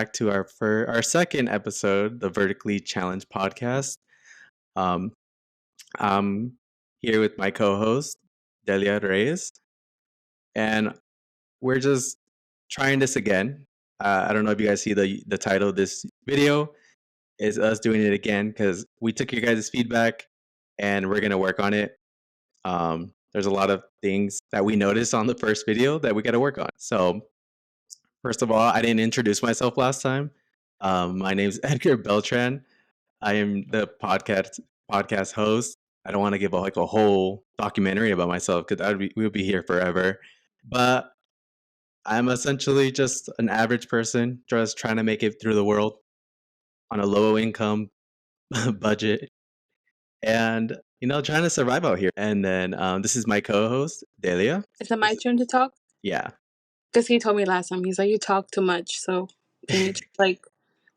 back to our second episode, the Vertically Challenged podcast. Um, I'm here with my co-host Delia Reyes, and we're just trying this again. I don't know if you guys see the title of this video is us doing it again because we took your guys' feedback and we're gonna work on it. There's a lot of things that we noticed on the first video that we got to work on. So first of all, I didn't introduce myself last time. My name's Edgar Beltran. I am the podcast host. I don't want to give a whole documentary about myself because we'll be here forever. But I'm essentially just an average person, just trying to make it through the world on a low income budget, and trying to survive out here. And then this is my co-host Delia. Is it my turn to talk? Yeah. Because he told me last time, he's like, you talk too much, so can you just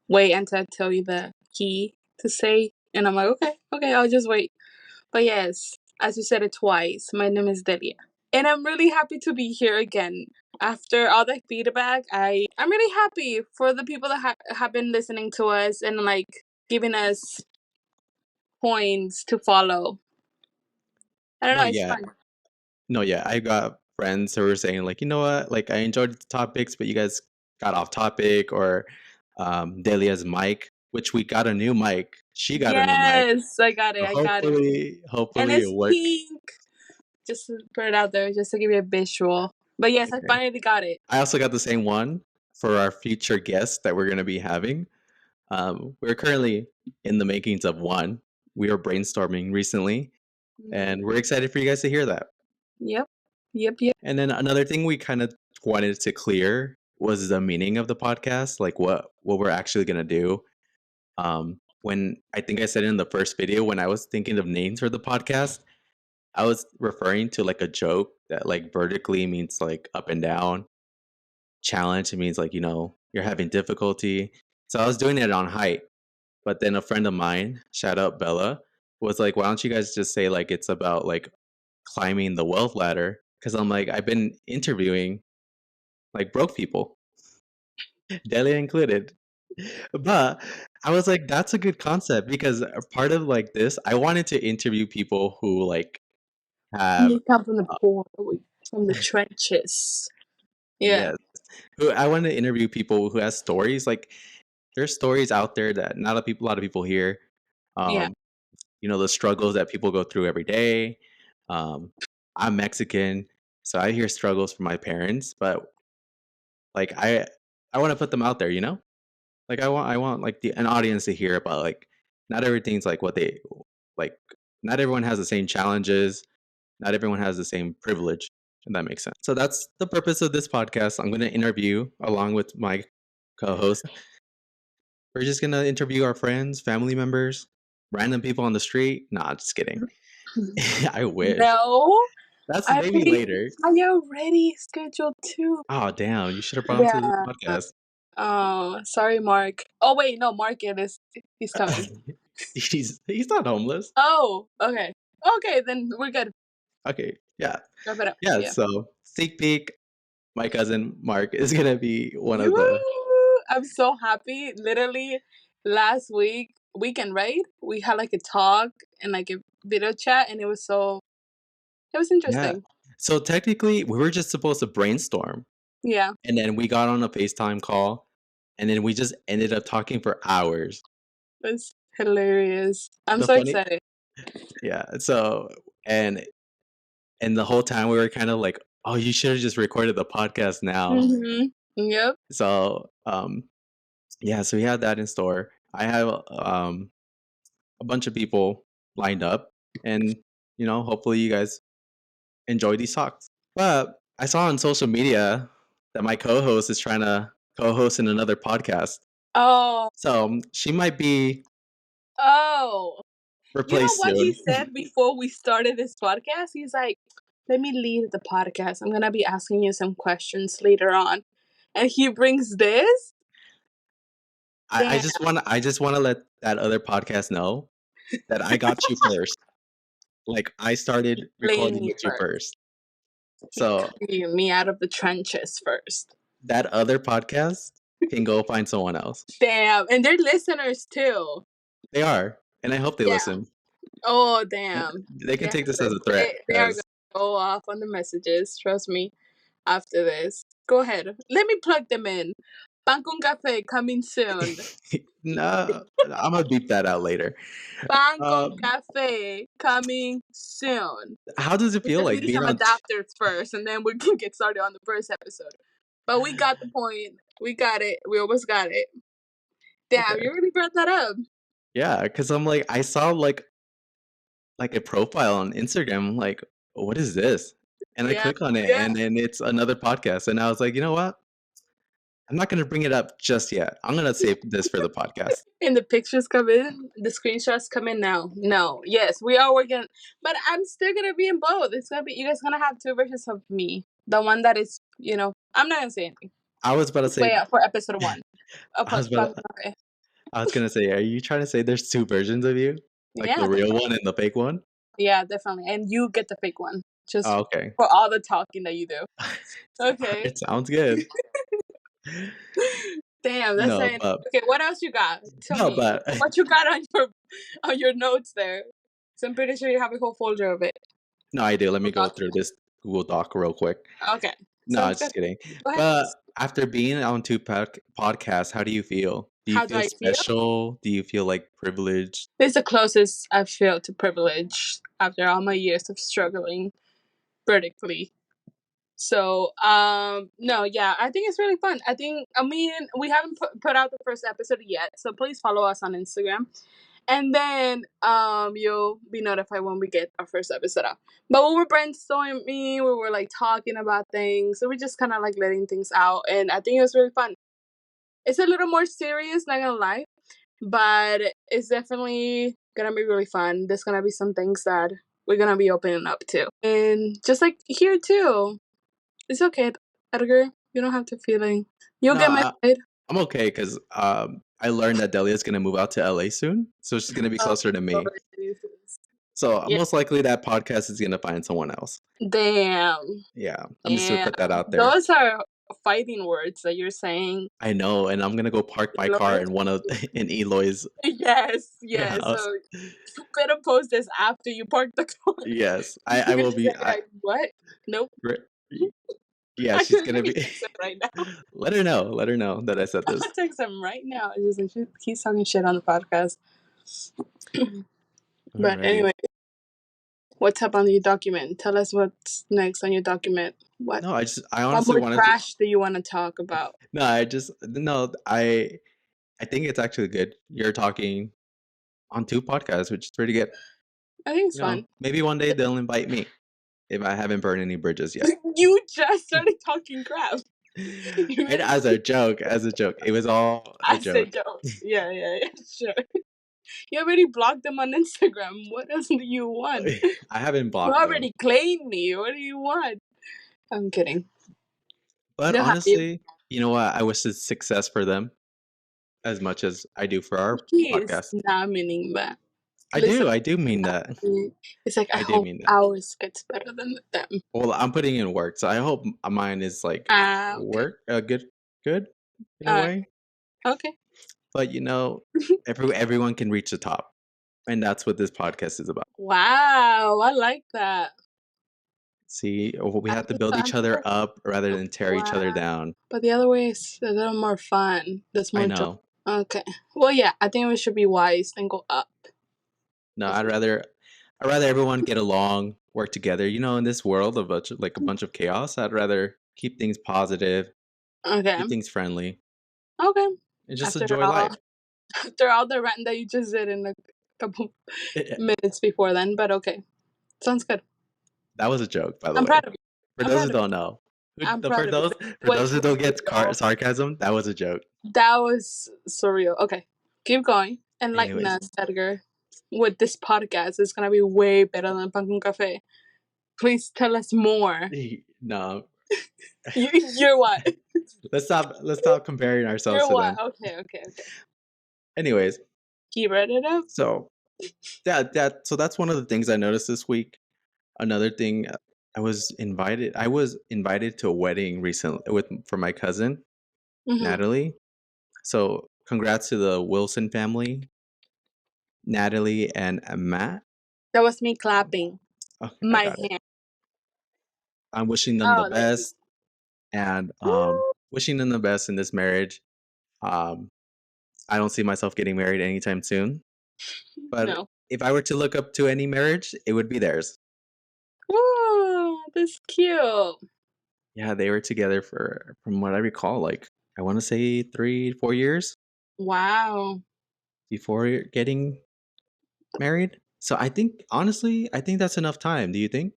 wait until I tell you the key to say? And I'm like, okay, I'll just wait. But yes, as you said it twice, my name is Delia. And I'm really happy to be here again. After all the feedback, I'm really happy for the people that have been listening to us and giving us points to follow. I don't know, it's fun. No, yeah, I got friends who were saying you know what, I enjoyed the topics, but you guys got off topic, or Delia's mic, which we got a new mic. She got a new mic. Yes, I got it. Hopefully And it's it'll work. pink. Just to put it out there, just to give you a visual. But yes, okay. I finally got it. I also got the same one for our future guests that we're going to be having. We're currently in the makings of one. We were brainstorming recently, and we're excited for you guys to hear that. Yep. And then another thing we kind of wanted to clear was the meaning of the podcast, what we're actually going to do. When I think I said in the first video, when I was thinking of names for the podcast, I was referring to a joke that vertically means up and down. Challenge, it means you're having difficulty. So I was doing it on height. But then a friend of mine, shout out Bella, was like, why don't you guys just say it's about climbing the wealth ladder? Because I'm I've been interviewing broke people, Delia included. But I was like, that's a good concept, because part of this, I wanted to interview people who have you come from the poor, from the trenches. Yeah. Yes. Who I want to interview people who have stories. There's stories out there that not a lot of people hear. Yeah. The struggles that people go through every day. I'm Mexican, so I hear struggles from my parents, but I want to put them out there, I want an audience to hear about not everything's what they not everyone has the same challenges, not everyone has the same privilege, if that makes sense. So that's the purpose of this podcast. I'm going to interview along with my co-host. We're just going to interview our friends, family members, random people on the street. Nah, just kidding. I wish. No. That's maybe later. I already scheduled too. Oh, damn. You should have brought him to the podcast. Oh, sorry, Mark. Oh, wait. No, Mark, he's coming. He's not homeless. Oh, okay. Okay, then we're good. Okay, yeah. Wrap it up. Yeah, so sneak peek, my cousin Mark is going to be one of the... I'm so happy. Literally, last weekend, right? We had a talk and a video chat, and it was interesting. Yeah. So technically, we were just supposed to brainstorm. Yeah. And then we got on a FaceTime call, and then we just ended up talking for hours. It was hilarious. I'm so excited. Yeah. So, and the whole time we were kind of oh, you should have just recorded the podcast now. Mm-hmm. Yep. So, yeah, so we had that in store. I have a bunch of people lined up, and hopefully you guys enjoy these talks. But I saw on social media that my co-host is trying to co-host in another podcast. Oh. So she might be replaced soon. You know what soon. he said before we started this podcast? He's like, let me lead the podcast. I'm going to be asking you some questions later on. And he brings this? I just want to let that other podcast know that I got you first. I started recording with you first. So me out of the trenches first. That other podcast can go find someone else. Damn, and they're listeners too. They are, and I hope they Yeah. listen. Oh damn. They can take this as a threat, They are gonna go off on the messages. Trust me. After this, go ahead. Let me plug them in. Pan con café coming soon. no, I'm gonna beep that out later. Pan con Um, café coming soon. how does it We feel just like need being some on? adapters first, and then we can get started on the first episode. But we got the point. We got it. We almost got it. Damn, Okay. you really brought that up. Yeah, because I'm like, I saw like a profile on Instagram. I'm like, what is this? And I Yeah, click on it, yeah. and then it's another podcast. And I was like, you know what? I'm not gonna bring it up just yet. I'm gonna save this for the podcast. And the pictures come in, the screenshots come in now. No, yes, we are working, but I'm still gonna be in both. It's gonna be, you guys gonna have two versions of me. The one that is, I'm not gonna say anything. I was about to say, Wait for episode one. I was about, I was gonna say, are you trying to say there's two versions of you, like the Yeah, real one and the fake one? yeah, definitely. And you get the fake one, just Oh, okay. for all the talking that you do. Okay. It sounds good. Damn, that's No, saying. but Okay, what else you got? Tell no, me but what you got on your notes there. So I'm pretty sure you have a whole folder of it. no, I do. Let me go through Document. this Google Doc real quick. Okay, No, sounds good. just kidding. Go ahead. But after being on two podcasts, how do you feel? Do you How do feel I feel? special? Do you feel like privileged? This is the closest I feel to privilege after all my years of struggling vertically. So, no, yeah, I think it's really fun. I mean, we haven't put out the first episode yet, so please follow us on Instagram. And then, you'll be notified when we get our first episode out. But we were brainstorming, we were like talking about things, so we're just kind of like letting things out, and I think it was really fun. It's a little more serious, not gonna lie, but it's definitely gonna be really fun. There's gonna be some things that we're gonna be opening up to, and just like here too. It's okay, Edgar. You don't have to feeling. You'll No, get my side. I'm okay because I learned that Delia is gonna move out to LA soon, so she's gonna be Oh, closer to me. Lord Jesus. So Yeah. most likely that podcast is gonna find someone else. Damn. Yeah, I'm just gonna put that out there. Those are fighting words that you're saying. I know, and I'm gonna go park my car in Eloy's Yes, yes. house. So you better post this after you park the car. Yes, I will be. Like, what? Nope. Yeah, she's gonna be. Right now. Let her know that I said I'm this. gonna text him right now. It's just like he's talking shit on the podcast. But Alrighty. anyway, what's up on your document? Tell us what's next on your document. What? No, I What honestly more wanted trash do you want to talk about? No, I think it's actually good. You're talking on two podcasts, which is pretty good. I think it's fun. Maybe one day they'll invite me if I haven't burned any bridges yet. You just started talking crap. And as a joke. It was all a joke. Yeah, sure. You already blocked them on Instagram. What else do you want? I haven't blocked You them. already claimed me. What do you want? I'm kidding. But They'll have honestly, you know what? I wish it's success for them as much as I do for our podcast. He's not meaning that. I do mean that. It's like I do hope mean that. ours gets better than them. Well, I'm putting in work, so I hope mine is like Okay. work good in a way. Okay. But everyone can reach the top, and that's what this podcast is about. Wow, I like that. See, we have to build each other up rather than tear each other down. But the other way is a little more fun. There's more I know. Okay. Well, yeah, I think we should be wise and go up. No, I'd rather everyone get along, work together. In this world of a bunch of chaos, I'd rather keep things positive, Okay. keep things friendly. Okay. And just enjoy life. After all the rant that you just did in a couple minutes before then, but okay. Sounds good. That was a joke, by the way. I'm proud of you. For those who don't know. For those who don't get sarcasm, that was a joke. That was surreal. Okay. Keep going. Enlighten us, Edgar. With this podcast, it's gonna be way better than Pan con Café. Please tell us more. No. You're what? Let's stop comparing ourselves You're to what? them. Okay. Anyways. Keep it up. So so that's one of the things I noticed this week. Another thing, I was invited to a wedding recently for my cousin, Natalie. So, congrats to the Wilson family, Natalie and Matt. That was me clapping Okay, I my got it. hand. I'm wishing them the Oh, thank you. best and Woo! wishing them the best in this marriage. Um, I don't see myself getting married anytime soon, but No. if I were to look up to any marriage, it would be theirs. Woo! That's cute. Yeah, they were together for, from what I recall, like I want to say 3, 4 years Wow. before getting married. So I think, honestly, I think that's enough time. Do you think?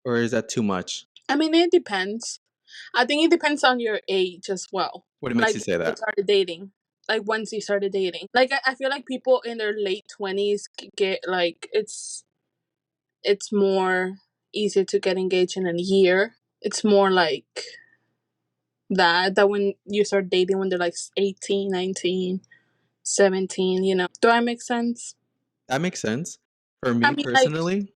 Or is that too much? I mean, it depends. I think it depends on your age as well. What makes Like you if say you that? started dating. Like once you started dating. Like I feel like people in their late 20s get like it's more easier to get engaged in a year. It's more like that when you start dating when they're like 18, 19, 17, Do I make sense? That makes sense. For I me mean, like, personally,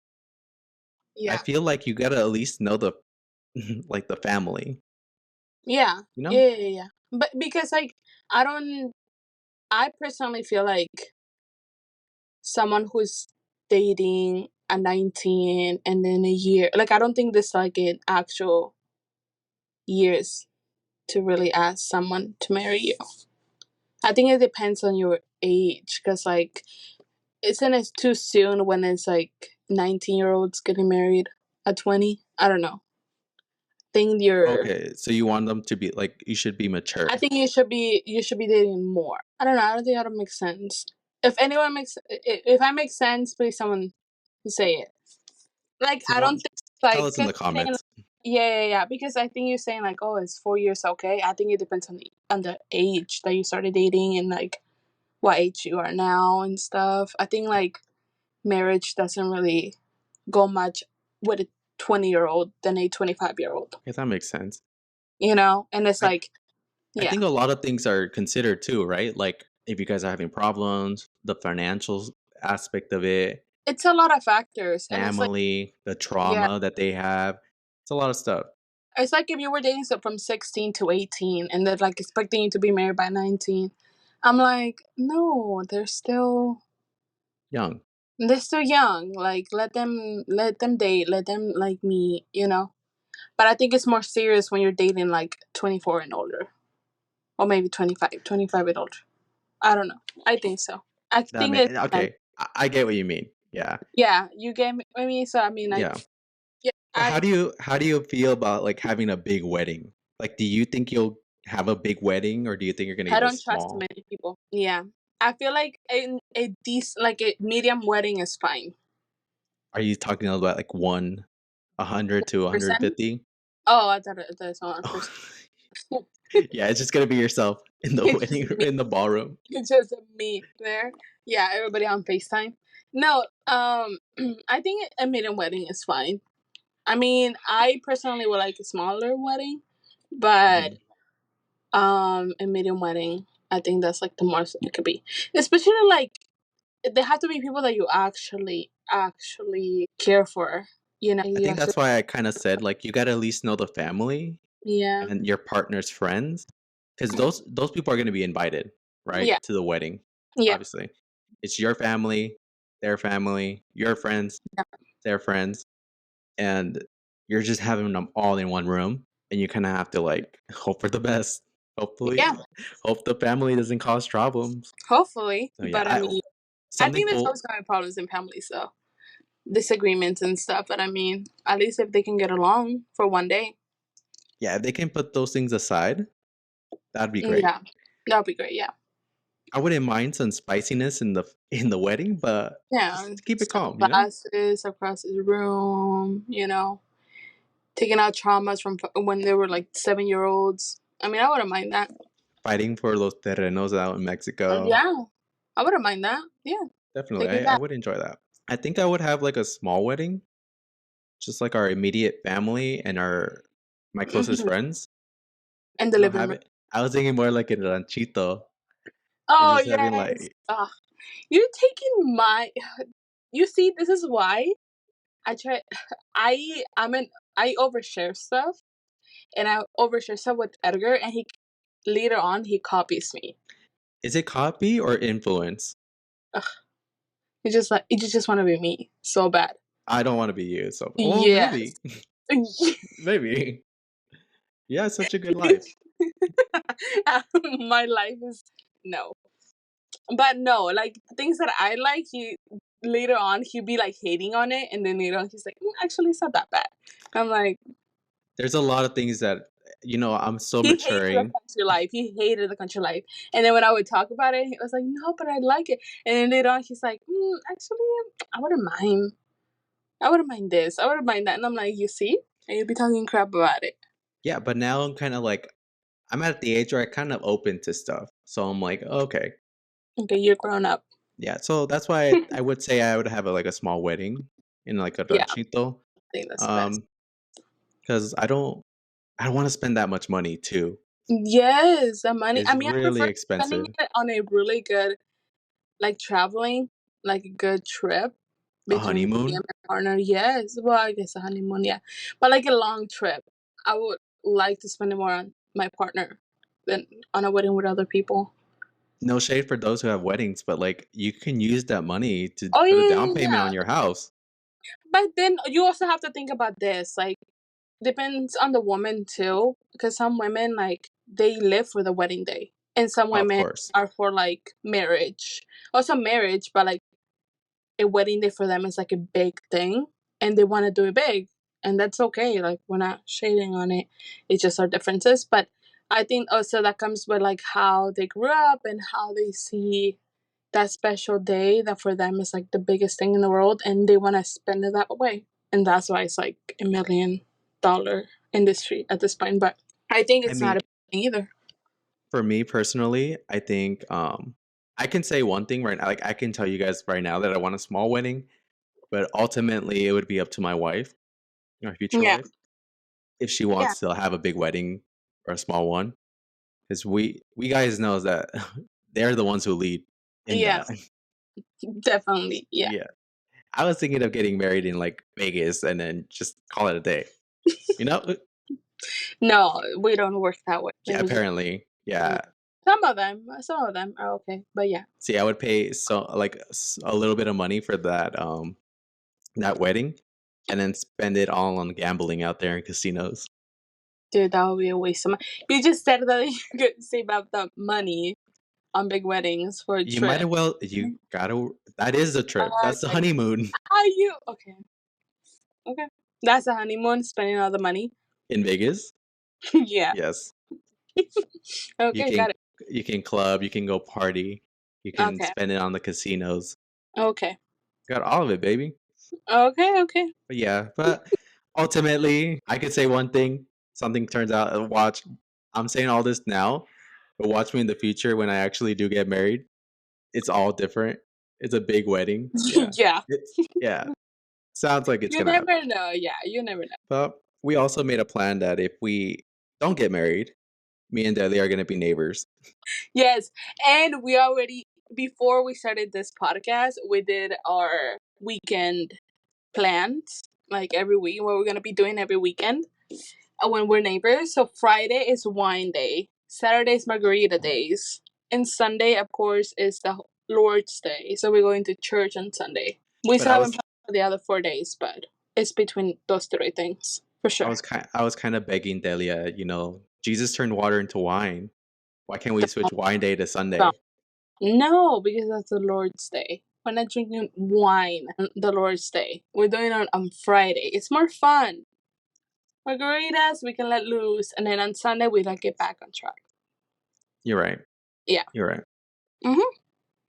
I yeah. feel like you gotta at least know the like the family, Yeah. you know? Yeah, yeah, yeah. But because like I don't I personally feel like someone who's dating a 19 and then a year, like I don't think this like in actual years to really ask someone to marry you. I think it depends on your age because like isn't it too soon when it's like 19-year-olds getting married at 20? I don't know. Think you're Okay, so you want them to be like you should be mature. I think you should be dating more. I don't know. I don't think that makes sense. If anyone makes if I make sense, please someone say it. Like I don't Tell think tell like us in 'cause the you're saying, comments. yeah, yeah, yeah. Because I think you're saying like, oh, it's 4 years, okay. I think it depends on the age that you started dating and like what age you are now and stuff. I think like marriage doesn't really go much with a 20-year-old than a 25-year-old. Okay, that makes sense. And it's I like, I yeah, think a lot of things are considered too, right? Like if you guys are having problems, the financial aspect of it, it's a lot of factors, and it's like, family, the yeah, trauma that they have. It's a lot of stuff. it's like if you were dating from 16 to 18, and they're like expecting you to be married by 19. I'm like, no, Young. they're still young. Like let them date, let them like meet. But I think it's more serious when you're dating like 24 and older, or maybe 25 and older. I don't know. I think so. I That think may it depends. okay. I get what you mean. Yeah. Yeah, you get me. I mean, so I mean, like, Yeah. yeah, So how do you feel about like having a big wedding? Like do you think you'll have a big wedding or do you think you're gonna I keep it don't trust too small? many people. Yeah, I feel like a decent, like a medium wedding is fine. Are you talking about like 100 to Percent? 150? Oh, I thought it's 1%. Yeah, it's just gonna be yourself in the It's just wedding me. in the ballroom. It's just me there. Yeah, everybody on FaceTime. No, I think a medium wedding is fine. I mean, I personally would like a smaller wedding, but Mhm. a medium wedding, I think that's like the most it could be. Especially like they have to be people that you actually care for. I You think have to, that's why I kind of said like you gotta at least know the family yeah, and your partner's friends, because those people are gonna be invited, right, yeah, to the wedding. yeah, Obviously, it's your family, your friends, yeah, their friends, and you're just having them all in one room, and you kind of have to like hope for the best. Hopefully, yeah. hope the family doesn't cause problems. Hopefully, So yeah, but I mean, I something think there's cool. always gonna be problems in families, though, disagreements and stuff. But I mean, at least if they can get along for one day, Yeah, if they can put those things aside, that'd be great. yeah, that would be great. Yeah, I wouldn't mind some spiciness in the wedding, but yeah. just keep it Some calm, you know? glasses across his room, taking out traumas from when they were like 7-year-olds. I mean, I wouldn't mind that. Fighting for those terrenos out in Mexico. Yeah, I wouldn't mind that. Yeah, Definitely. taking I that. would enjoy that. I think I would have like a small wedding, just like our immediate family and our my closest Mhm. friends. In the You know, living have room. it. I was thinking more like in ranchito and Oh just having yes. like You're taking my. You see, this is why I try. I overshare stuff, and I overshare stuff with Edgar, and he later on he copies me. Is it copy or influence? Ugh, you just want to be me so bad. I don't want to be you. So, oh, Yes. maybe, maybe. Yeah, such a good life. My life is no. But no, like things that I like, he later on he'd be like hating on it, and then later on he's like, actually, it's not that bad. I'm like, There's a lot of things that I'm still he hated the maturing. country life. He hated the country life. And then when I would talk about it, he was like, no, but I like it. And then later on, he's like, actually, I wouldn't mind. I wouldn't mind this. I wouldn't mind that. And I'm like, you see? And you'd be talking crap about it. Yeah, but now I'm kind of like I'm at the age where I kind of open to stuff. So I'm like, okay, Okay, you're grown up. yeah. So that's why I would say I would have a small wedding in like a Yeah, ranchito, I think that's the best. um, because I don't want to spend that much money too. Yes, the money. It's I mean, I really prefer spending expensive. it on a really good, like traveling, like a good trip A between me honeymoon? and my partner. Yes, well, I guess a honeymoon, yeah, but like a long trip. I would like to spend it more on my partner than on a wedding with other people. No shade for those who have weddings, but like you can use that money to Oh put a yeah, down yeah, payment yeah. on your house. But then you also have to think about this. Like, depends on the woman too, because some women like they live for the wedding day, and some Of women course. are for like marriage. Also marriage, but like a wedding day for them is like a big thing, and they want to do it big, and that's okay. Like we're not shading on it. It's just our differences. But I think also that comes with like how they grew up and how they see that special day that for them is like the biggest thing in the world, and they want to spend it that way. And that's why it's like $1 million industry at this point. But I think I it's not mean, a big thing either. for me personally, I think I can say one thing right now. Like I can tell you guys right now that I want a small wedding, but ultimately it would be up to my wife, my future Yeah, wife, if she yeah, wants to have a big wedding or a small one. Because we guys know that they're the ones who lead in yeah, that. definitely, yeah. Yeah. I was thinking of getting married in like Vegas and then just call it a day. You know? No, we don't work that way. Yeah, Like we just apparently. Yeah. some of them are okay, but yeah, See, I would pay a little bit of money for that wedding and then spend it all on gambling out there in casinos. dude, that would be a waste of money. You just said that you could save up the money on big weddings for a You might trip. as well you gotta that is a trip. That's the Like, honeymoon are you okay? Okay, that's a honeymoon. Spending all the money. in Vegas. Yeah. Yes. You Okay, can got it. you can club, you can go party, you can Okay. spend it on the casinos. Okay. Got all of it, baby. Okay. Okay. But yeah, but ultimately, I could say one thing, something turns out, watch, I'm saying all this now, but watch me in the future when I actually do get married. It's all different. It's a big wedding. Yeah. Yeah. Yeah. Sounds like it's You gonna happen. never know. Yeah, you never know. But we also made a plan that if we don't get married, me and Delia are gonna be neighbors. Yes, and we already before we started this podcast, we did our weekend plans like every week. What we're gonna be doing every weekend when we're neighbors. So Friday is wine day, Saturday is margarita days, and Sunday, of course, is the Lord's Day. So we're going to church on Sunday. We But still haven't planned for the other 4 days, but it's between those three things for sure. I was kind of begging Delia, Jesus turned water into wine. Why can't we switch wine day to So, Sunday? no, because that's the Lord's Day. We're not drinking wine on the Lord's Day. We're doing it on Friday. It's more fun. Margaritas, we can let loose, and then on Sunday we like get back on track. You're right. Yeah. You're right. Mhm.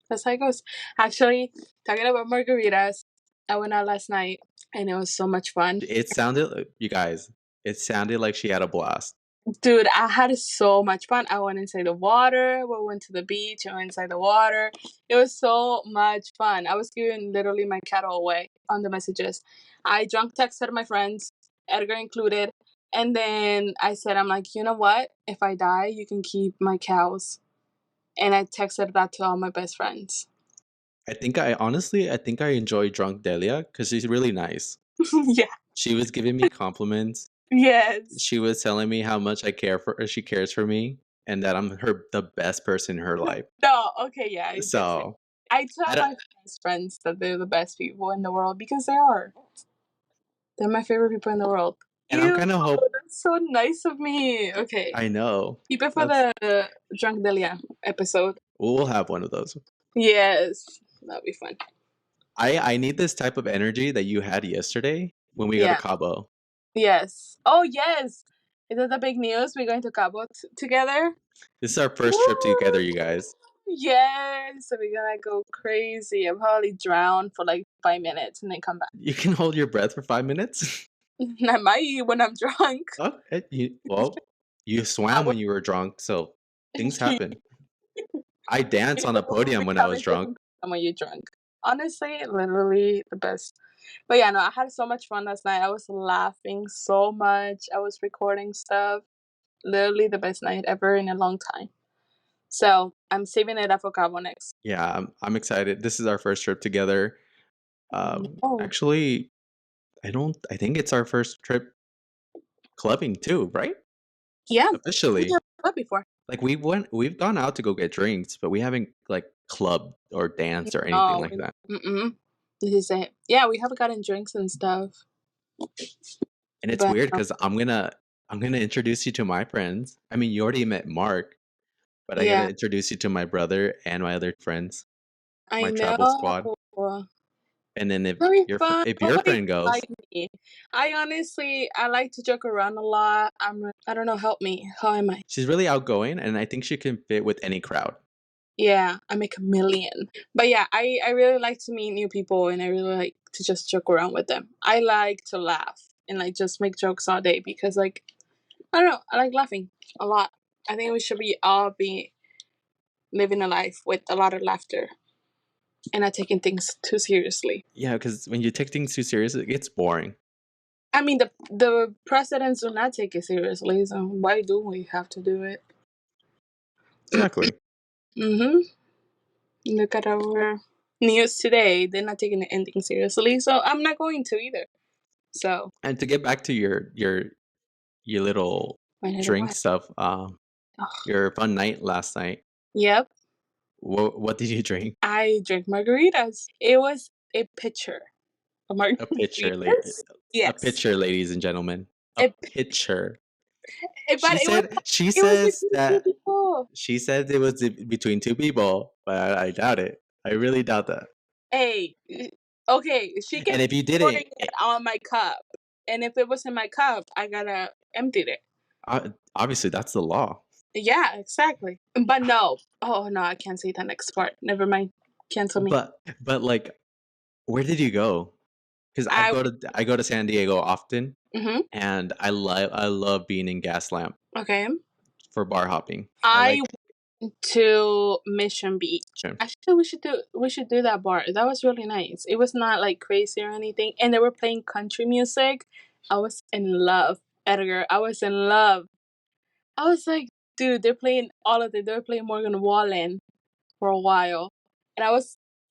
That's how it goes. Actually, talking about margaritas, I went out last night and it was so much fun. It sounded, you guys, it sounded like she had a blast. Dude, I had so much fun. I went inside the water. We went to the beach. I went inside the water. It was so much fun. I was giving literally my cattle away on the messages. I drunk texted my friends, Edgar included. And then I said, I'm like, you know what? If I die, you can keep my cows. And I texted that to all my best friends. I think I enjoy drunk Delia because she's really nice. Yeah. She was giving me compliments. Yes. She was telling me how much I care for her. She cares for me. and that I'm the best person in her life. No, okay, yeah, I get it. So I tell I don't, my best friends that they're the best people in the world because they are. They're my favorite people in the world. and I'm Ew, kind of hope that's so nice of me. Okay. I know Keep it for that's the Drunk Delia episode. we'll have one of those. Yes. That'll be fun. I need this type of energy that you had yesterday when we go to Yeah. Cabo. Yes. Oh, yes. Is it the big news? We're going to Cabo together? This is our first trip together, Woo! you guys. Yes. So we're gonna go crazy. I'll probably drown for like 5 minutes and then come back. You can hold your breath for 5 minutes. I might when I'm drunk. Oh, well, you I swam would when you were drunk, so things happen. I danced on a We'll podium be when I was having drunk. different when you're drunk. Honestly, literally the best. But yeah, no, I had so much fun last night. I was laughing so much. I was recording stuff. Literally the best night ever in a long time. So I'm saving it up for Cabo next. Yeah, I'm excited. This is our first trip together. Oh, Actually, I think it's our first trip clubbing too, right? yeah. We Officially. have that before. Like we've gone out to go get drinks, but we haven't like clubbed or danced or anything No. like that. Mm-mm. This is it. Yeah, we haven't gotten drinks and stuff. And it's But weird because I'm gonna introduce you to my friends. I mean, you already met Mark, but I gotta yeah, introduce you to my brother and my other friends, I my travel know. squad. And then Very fun. if your Nobody friend goes, like me. I honestly, I like to joke around a lot. I don't know. Help me. How am I? she's really outgoing, and I think she can fit with any crowd. Yeah, I'm a chameleon. But yeah, I really like to meet new people, and I really like to just joke around with them. I like to laugh and like just make jokes all day because like I don't know. I like laughing a lot. I think we should be living a life with a lot of laughter and not taking things too seriously. Yeah, because when you take things too serious, it gets boring. I mean, the presidents do not take it seriously, so why do we have to do it? Exactly. Mm-hmm. Look at our news today; they're not taking anything seriously, so I'm not going to either. So, And to get back to your little I know drink what. stuff, Ugh. your fun night last night. Yep, What did you drink? I drank margaritas. It was a pitcher of A pitcher, margaritas. a Yes, pitcher, ladies and gentlemen, a a, pitcher. but She it was says between two that people. she said it was between two people, but I doubt it. I really doubt that. Hey, okay, she And kept if you didn't, pouring it on my cup, and if it was in my cup, I gotta empty it. obviously that's the law. Yeah, exactly. But no. Oh no, I can't say the next part. Never mind. Cancel me. But like, where did you go? Because I I go to San Diego often, mm-hmm. and I love being in Gaslamp Okay. for bar hopping. I I like. went to Mission Beach. Okay. Actually, we should do that bar. That was really nice. It was not like crazy or anything, and they were playing country music. I was in love, Edgar. I was in love. I was like, dude, they're playing all of it. They were playing Morgan Wallen for a while, and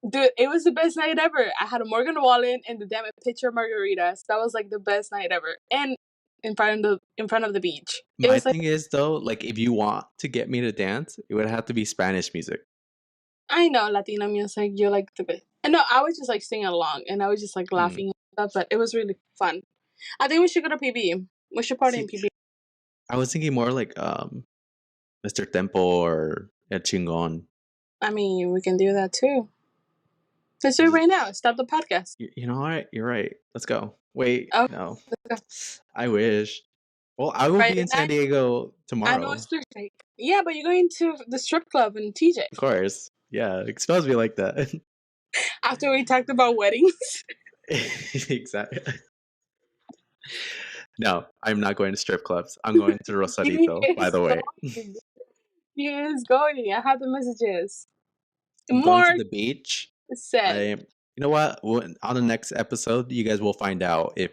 dude, it was the best night ever. I had a Morgan Wallen and the damn pitcher of margaritas. That was like the best night ever, and in front of the beach. It My was like thing is though, like if you want to get me to dance, it would have to be Spanish music. I know Latino music. You like the bit. And no, I was just like singing along, and I was just like Hmm. laughing and stuff. But it was really fun. I think we should go to PB. We should party in See, PB. I was thinking more like Mr. Tempo or El Chingon. I mean, we can do that too. Let's do it right now. Stop the podcast. You know what? You're right. Let's go. Wait, Oh, no. let's go. I wish. Well, I will be Friday in San night. Diego I know it's tomorrow. Thursday. Yeah, but you're going to the strip club in TJ Of course. Yeah, expose me like that. after we talked about weddings. Exactly. No, I'm not going to strip clubs. I'm going to He Rosarito, by is the way. going. He is going. I have the messages. I'm going to Mark the beach. said, You know what? On the next episode, you guys will find out if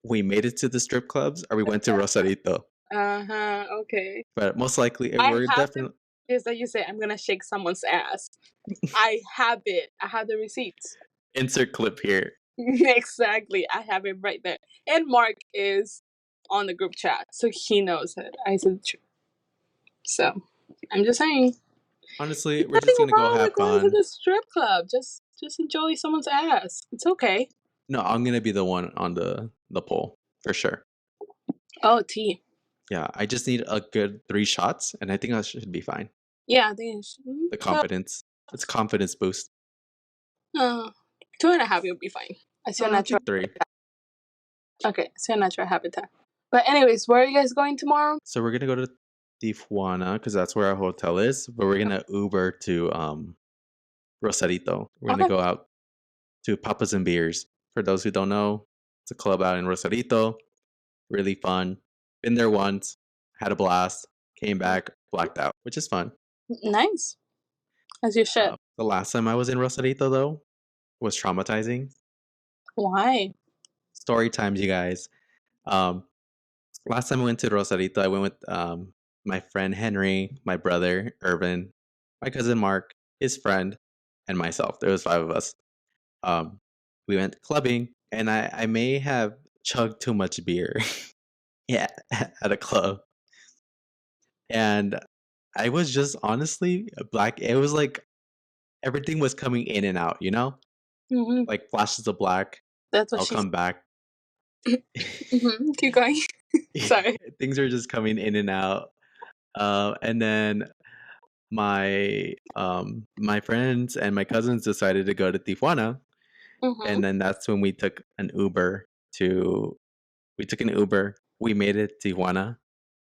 we made it to the strip clubs or we went to Rosarito. okay. But most likely, I we're have the definitely messages that you say, I'm going to shake someone's ass. I have it. I have the receipts. insert clip here. Exactly. I have it right there. And Mark is on the group chat, so he knows it. I said the truth. So I'm just saying, Honestly, there's we're just nothing gonna go wrong have with going to fun. the strip club. Just enjoy someone's ass. It's okay. No, I'm gonna be the one on the pole for sure. Oh, tea. Yeah, I just need a good 3 shots, and I think I should be fine. Yeah, I think The well, confidence, it's a confidence boost. uh, 2.5 you'll be fine. I see a I'll natural. take 3. Okay, I see a natural habitat. But anyways, where are you guys going tomorrow? So we're gonna go to Tijuana because that's where our hotel is, but we're gonna Uber to Rosarito. We're gonna Okay, go out to Papas and Beers. For those who don't know, it's a club out in Rosarito. Really fun. Been there once, had a blast, came back, blacked out, which is fun. nice. As you should. The last time I was in Rosarito, though, was traumatizing. Why? Story times, you guys. Um, Last time I went to Rosarito, I went with my friend Henry, my brother Irvin, my cousin Mark, his friend, and myself. There was 5 of us. Um, we went clubbing, and I may have chugged too much beer. Yeah, at a club, and I was just honestly black. It was like everything was coming in and out, Mm-hmm. like flashes of black. That's what I'll she's. come back. Mm-hmm. Keep going. Sorry. Things are just coming in and out. And then my friends and my cousins decided to go to Tijuana, Mm-hmm. and then that's when we took an Uber to. We took an Uber. We made it to Tijuana,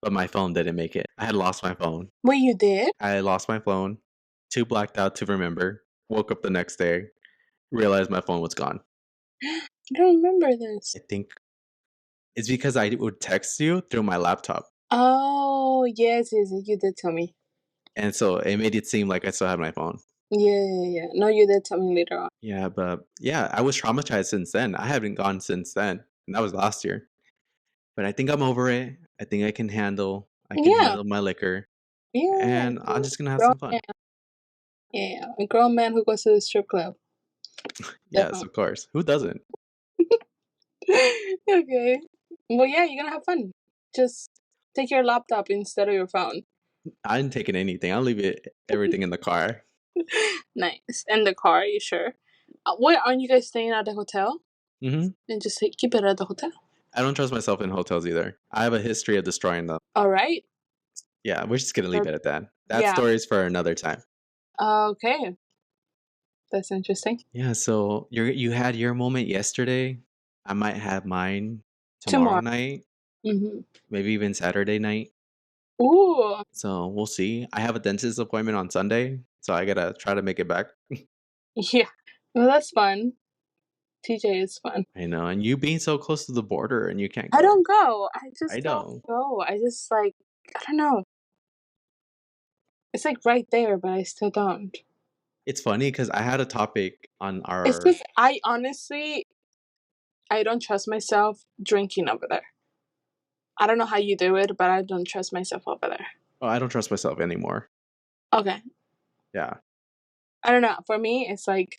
but my phone didn't make it. I had lost my phone. What you did? I lost my phone. Too blacked out to remember. Woke up the next day, realized my phone was gone. I don't remember this. I think it's because I would text you through my laptop. Oh, yes, you did tell me. And so it made it seem like I still had my phone. Yeah. No, you did tell me later on. Yeah, but yeah, I was traumatized since then. I haven't gone since then. And that was last year. But I think I'm over it. I think I can Yeah, handle my liquor. yeah. And I'm just gonna have Grown some fun. man. Yeah, a grown man who goes to the strip club. Yes, Definitely. of course. Who doesn't? Okay. Well, yeah, you're gonna have fun. Just take your laptop instead of your phone. I didn't take anything. I'll leave everything in the car. Nice. And the car, you sure? Why aren't you guys staying at the hotel? Hmm. And just keep it at the hotel. I don't trust myself in hotels either. I have a history of destroying them. All right. Yeah, we're just gonna leave it at that. That Yeah. story is for another time. Okay. That's interesting. Yeah, so you had your moment yesterday. I might have mine tomorrow Tomorrow. night, Mm-hmm. maybe even Saturday night. Ooh. So we'll see. I have a dentist appointment on Sunday, so I gotta try to make it back. Yeah. Well, that's fun. TJ is fun. I know, and you being so close to the border and you can't I go. don't go. I I just don't know. go. I just I don't know. It's like right there, but I still don't. It's funny because I had a topic on It's our. just I honestly I don't trust myself drinking over there. I don't know how you do it, but I don't trust myself over there. Oh, I don't trust myself anymore. Okay. Yeah, I don't know. For me, it's like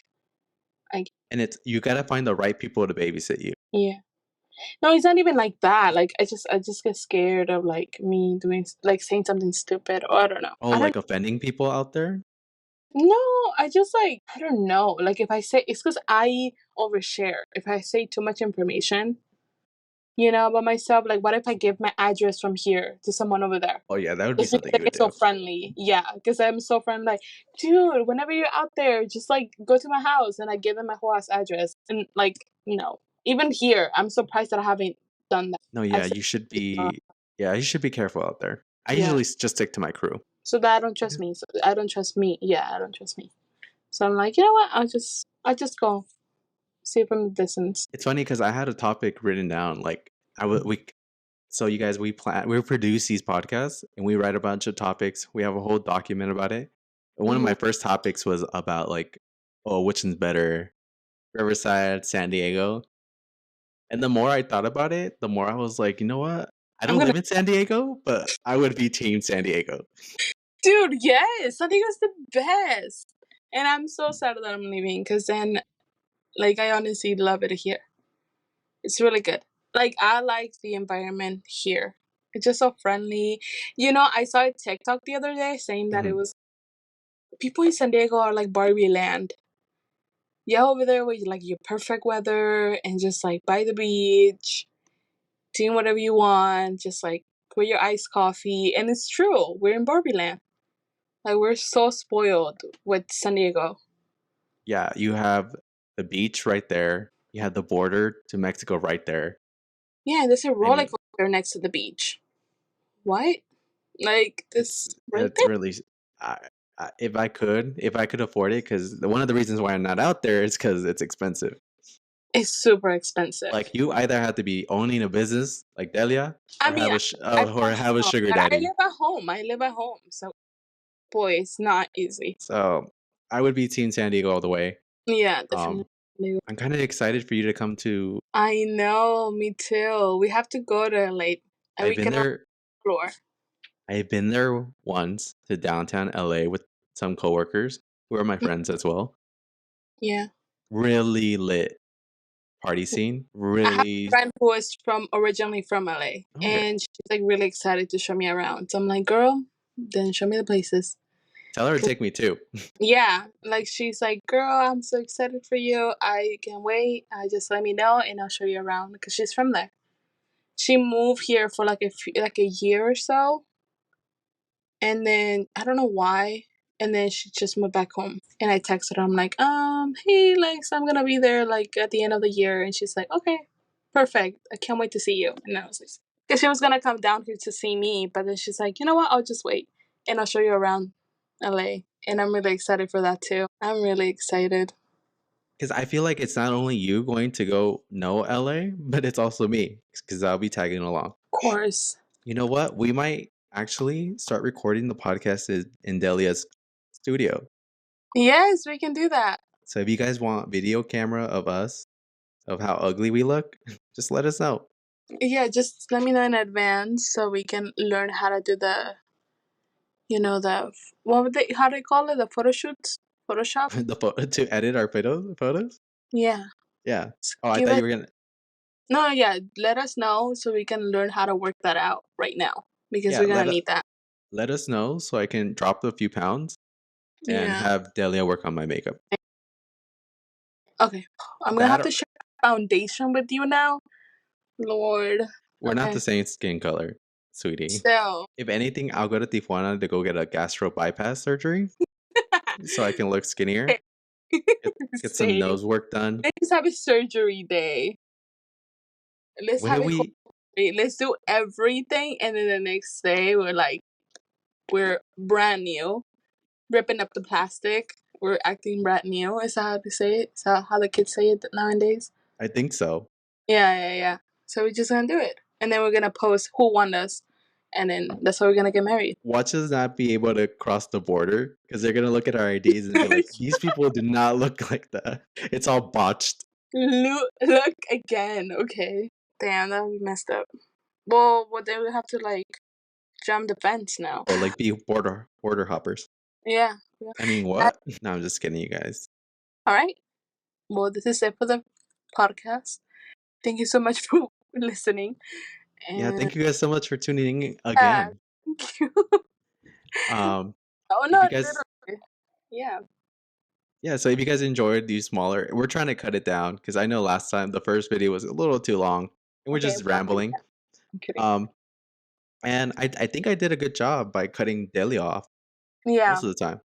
I and it's you gotta find the right people to babysit you. yeah. No, it's not even like that. Like I just get scared of like me doing like saying something stupid or I don't know. Oh, I don't like offending people out there. no, I just like I don't know. Like if I say it's because I overshare. If I say too much information, about myself, like what if I give my address from here to someone over there? Oh yeah, that would be It's something because you would they're so do. friendly. Yeah, because I'm so friendly. Like, dude, whenever you're out there, just like go to my house and I give them my whole ass address. And like, even here, I'm surprised that I haven't done that. No, I yeah, said, you should be. Yeah, you should be careful out there. I yeah. usually just stick to my crew. So that I don't trust me. So I don't trust me. Yeah, I don't trust me. So I'm like, you know what? I just go see from the distance. It's funny because I had a topic written down. Like I would we. So you guys, we produce these podcasts and we write a bunch of topics. We have a whole document about it. And one of Hmm. my first topics was about like, oh, which one's better, Riverside, San Diego. And the more I thought about it, the more I was like, you know what? I I'm don't gonna, live in San Diego, but I would be team San Diego. dude. Yes, I think it's the best. And I'm so sad that I'm leaving because then, like, I honestly love it here. It's really good. Like I like the environment here. It's just so friendly. You know, I saw a TikTok the other day saying that it Mhm. was people in San Diego are like Barbie land. Yeah, over there with like your perfect weather and just like by the beach, doing whatever you want, just like with your iced coffee. And it's true, we're in Barbie land. Like we're so spoiled with San Diego. Yeah, you have the beach right there. You have the border to Mexico right there. Yeah, there's a I roller mean, coaster next to the beach. What? Like this right it's there? really I, if I could afford it, because one of the reasons why I'm not out there is because it's expensive. It's super expensive. Like you either have to be owning a business like Delia, I mean, I or have a know, sugar but I daddy. live at home. I live at home. So, boy, it's not easy. So I would be Team San Diego all the way. Yeah, definitely. Um, I'm kind of excited for you to come to. I know, me too. We have to go to like, and I've we been can there. explore. I've been there once to downtown LA with some coworkers who are my friends as well. Yeah. Really lit party scene. I have a Really friend who is from originally from LA, okay. and she's like really excited to show me around. So I'm like, girl, then show me the places. Tell her to take me too. Yeah, like she's like, girl, I'm so excited for you. I can't wait. Just let me know, and I'll show you around because she's from there. She moved here for like like a year or so, and then I don't know why, and then she just moved back home. And I texted her, I'm like, hey, Lex, I'm gonna be there like at the end of the year, and she's like, okay, perfect. I can't wait to see you. And I was like, because she was gonna come down here to see me, but then she's like, you know what? I'll just wait, and I'll show you around LA. And I'm really excited for that too. I'm really excited. Because I feel like it's not only you going to go know LA, but it's also me because I'll be tagging along. Of course. You know what? We might actually start recording the podcast in Delia's studio. Yes, we can do that. So if you guys want video camera of us, of how ugly we look, just let us know. Yeah, just let me know in advance so we can learn how to do the what would they how do they call it, the photo shoots, Photoshop. To edit our photos. Yeah. Yeah. Just Oh, I give thought us you were gonna. no, yeah, let us know so we can learn how to work that out right now because Yeah, we're gonna need that. let us know so I can drop a few pounds and Yeah. have Delia work on my makeup. Okay. I'm gonna That have to share foundation with you now. Lord. we're not Okay. the same skin color, sweetie. So If anything, I'll go to Tijuana to go get a gastro bypass surgery so I can look skinnier. Get some same. nose work done. Let's have a surgery day. Let's When have did a whole we? day. Let's do everything, and then the next day we're brand new, ripping up the plastic. We're acting brand new. Is that how they say it? Is that how the kids say it nowadays? I think so. Yeah, yeah, yeah. So we're just gonna do it, and then we're gonna post who won us, and then that's how we're gonna get married. Watch us not be able to cross the border because they're gonna look at our IDs and be like, "These people do not look like that. It's all botched." Look again, okay? Damn, that would be messed up. Well, then we have to like jump the fence now. Or like be border hoppers. Yeah. Yeah. I mean, Uh, what? No, I'm just kidding, you guys. all right. Well, this is it for the podcast. Thank you so much for listening. Yeah, And thank you guys so much for tuning in yeah, again. thank you. Um, Oh if no, you guys, literally. Yeah. yeah, so if you guys enjoyed these smaller, we're trying to cut it down because I know last time the first video was a little too long and we're Okay, just rambling. I'm kidding. Um, and I think I did a good job by cutting Deli off Yeah. most of the time.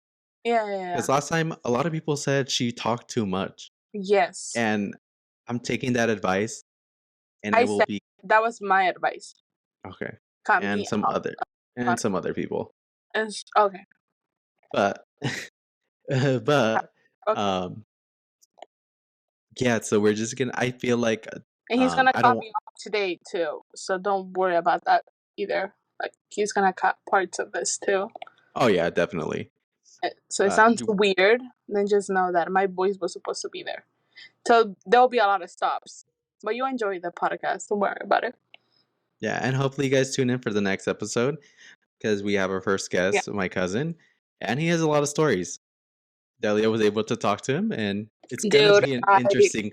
Yeah, yeah, yeah. Because last time a lot of people said she talked too much. Yes. And I'm taking that advice and I I will said be that was my advice. okay. Cut And me off. some other people. Okay. But but Okay. um yeah, so we're just gonna I feel like And he's gonna I cut don't me off today too. So don't worry about that either. Like he's gonna cut parts of this too. oh yeah, definitely. So it sounds You weird. Then just know that my voice was supposed to be there. So there'll be a lot of stops. But you enjoy the podcast. Don't worry about it. yeah, and hopefully you guys tune in for the next episode because we have our first Yeah. guest, my cousin, and he has a lot of stories. Delia was able to talk to him and it's gonna Dude, be an interesting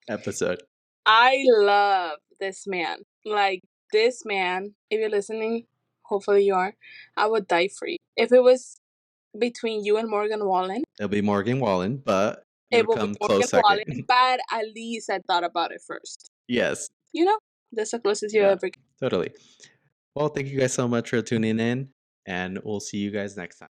episode. I love this man. Like this man, if you're listening, hopefully you are, I would die for you. If it was between you and Morgan Wallen, It'll be Morgan Wallen, but you it would will be come Morgan close second. Wallen, but at least I thought about it first. Yes. You know, that's the closest you Yeah, ever get. totally. Well, thank you guys so much for tuning in, and we'll see you guys next time.